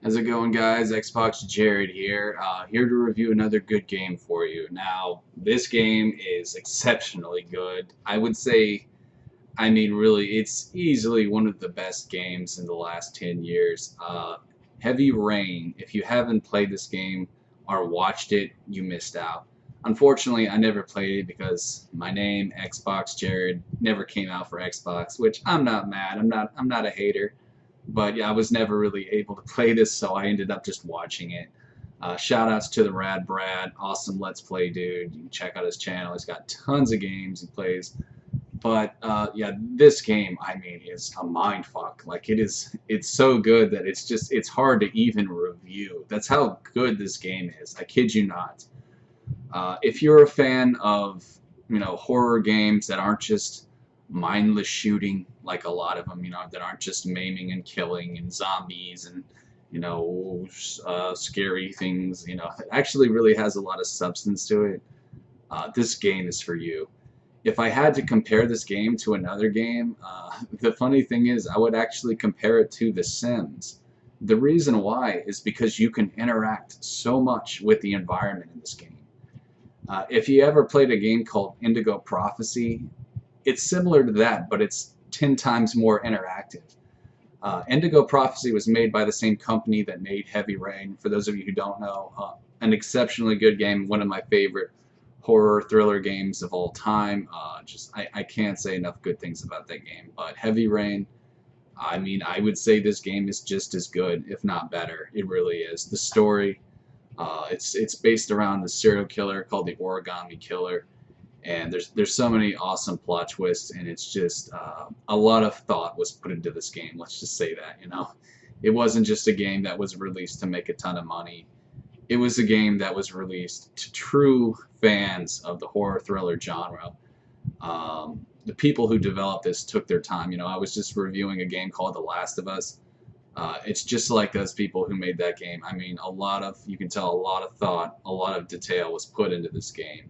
How's it going, guys? Xbox Jared here, here to review another good game for you. Now, this game is exceptionally good. I would say, really, it's easily one of the best games in the last 10 years. Heavy Rain, if you haven't played this game or watched it, you missed out. Unfortunately, I never played it because my name, Xbox Jared, never came out for Xbox, which I'm not mad. I'm not a hater. But yeah, I was never really able to play this, so I ended up just watching it. Shout outs to the Rad Brad, awesome Let's Play dude. You can check out his channel. He's got tons of games he plays. But yeah, this game, is a mind fuck. Like it's so good that it's hard to even review. That's how good this game is. I kid you not. If you're a fan of horror games that aren't just mindless shooting like a lot of them, that aren't just maiming and killing and zombies and scary things, it actually really has a lot of substance to it. This game is for you. If I had to compare this game to another game, the funny thing is I would actually compare it to The Sims. The reason why is because you can interact so much with the environment in this game. If you ever played a game called Indigo Prophecy, it's similar to that, but it's 10 times more interactive. Indigo Prophecy was made by the same company that made Heavy Rain. For those of you who don't know, an exceptionally good game, one of my favorite horror thriller games of all time. I can't say enough good things about that game. But Heavy Rain, I would say this game is just as good, if not better. It really is. The story, it's based around the serial killer called the Origami Killer, and there's so many awesome plot twists, and it's just a lot of thought was put into this game. Let's just say that, it wasn't just a game that was released to make a ton of money. It was a game that was released to true fans of the horror thriller genre. The people who developed this took their time. I was just reviewing a game called The Last of Us. It's just like those people who made that game. You can tell a lot of thought, a lot of detail was put into this game.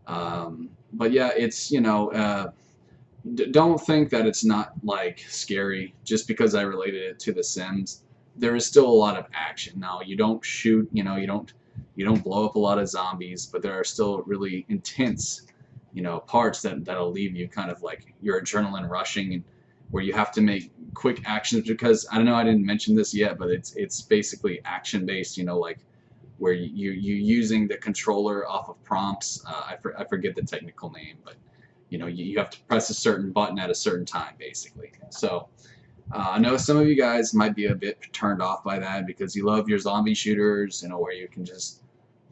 But yeah, it's, don't think that it's not like scary just because I related it to The Sims. There is still a lot of action. Now, you don't shoot, you don't blow up a lot of zombies, but there are still really intense, parts that'll leave you kind of like your adrenaline rushing, and where you have to make quick actions because I don't know, I didn't mention this yet, but it's basically action based, like where you using the controller off of prompts. I forget the technical name, but you have to press a certain button at a certain time, basically. So I know some of you guys might be a bit turned off by that because you love your zombie shooters, where you can just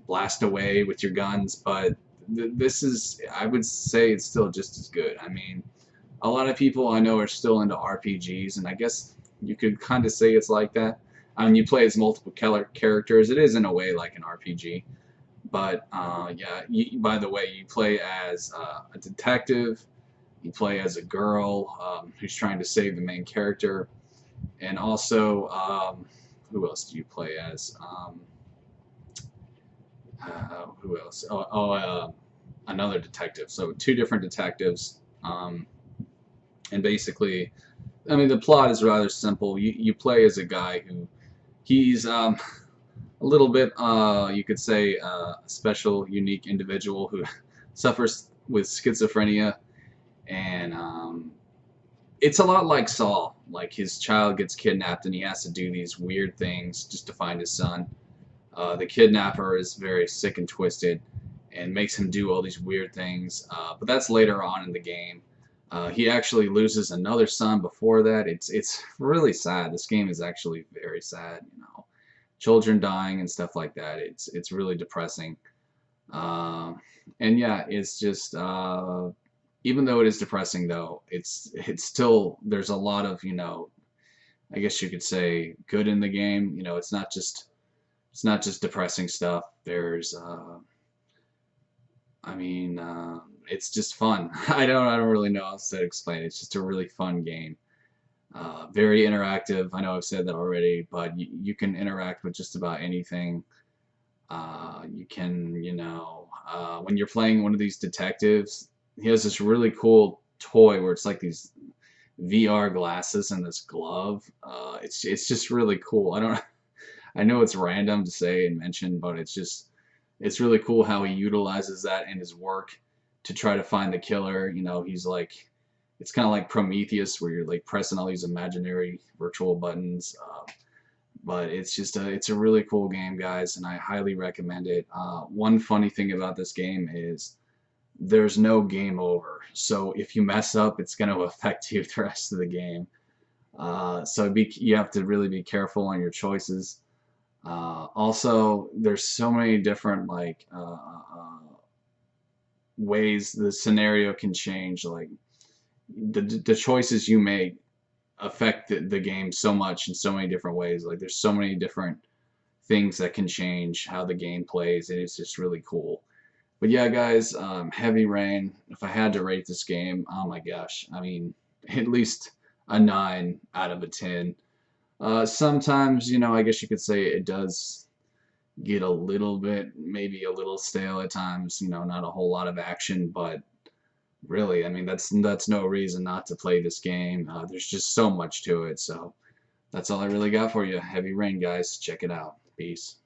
blast away with your guns, but this is, I would say, it's still just as good. A lot of people I know are still into RPGs, and I guess you could kind of say it's like that. You play as multiple characters. It is in a way like an RPG. But yeah, by the way, you play as a detective. You play as a girl who's trying to save the main character. And also, who else do you play as? Who else? Another detective. So two different detectives. And basically, the plot is rather simple. You play as a guy who he's a little bit, you could say, a special, unique individual who suffers with schizophrenia, and it's a lot like Saw. Like, his child gets kidnapped, and he has to do these weird things just to find his son. The kidnapper is very sick and twisted, and makes him do all these weird things. But that's later on in the game. He actually loses another son before that. It's really sad. This game is actually very sad. Children dying and stuff like that. It's really depressing. And yeah, it's just even though it is depressing, though, it's still, there's a lot of, I guess you could say, good in the game. It's not just depressing stuff. There's it's just fun. I don't really know how to explain it. It's just a really fun game. Very interactive. I know I've said that already, but you can interact with just about anything. You can, when you're playing one of these detectives, he has this really cool toy where it's like these VR glasses and this glove. It's just really cool. I know it's random to say and mention, but it's really cool how he utilizes that in his work to try to find the killer. You know, he's like, it's kind of like Prometheus, where you're like pressing all these imaginary virtual buttons. But it's a really cool game, guys, and I highly recommend it. One funny thing about this game is there's no game over. So if you mess up, it's going to affect you the rest of the game. You have to really be careful on your choices. Also, there's so many different ways the scenario can change. Like the choices you make affect the game so much in so many different ways. Like there's so many different things that can change how the game plays, and it's just really cool. But yeah, guys, Heavy Rain. If I had to rate this game, oh my gosh, I mean, at least a 9 out of a 10. Sometimes, you know, I guess you could say it does get a little bit, maybe a little stale at times. You know, not a whole lot of action, but really, I mean, that's no reason not to play this game. There's just so much to it. So that's all I really got for you. Heavy Rain, guys. Check it out. Peace.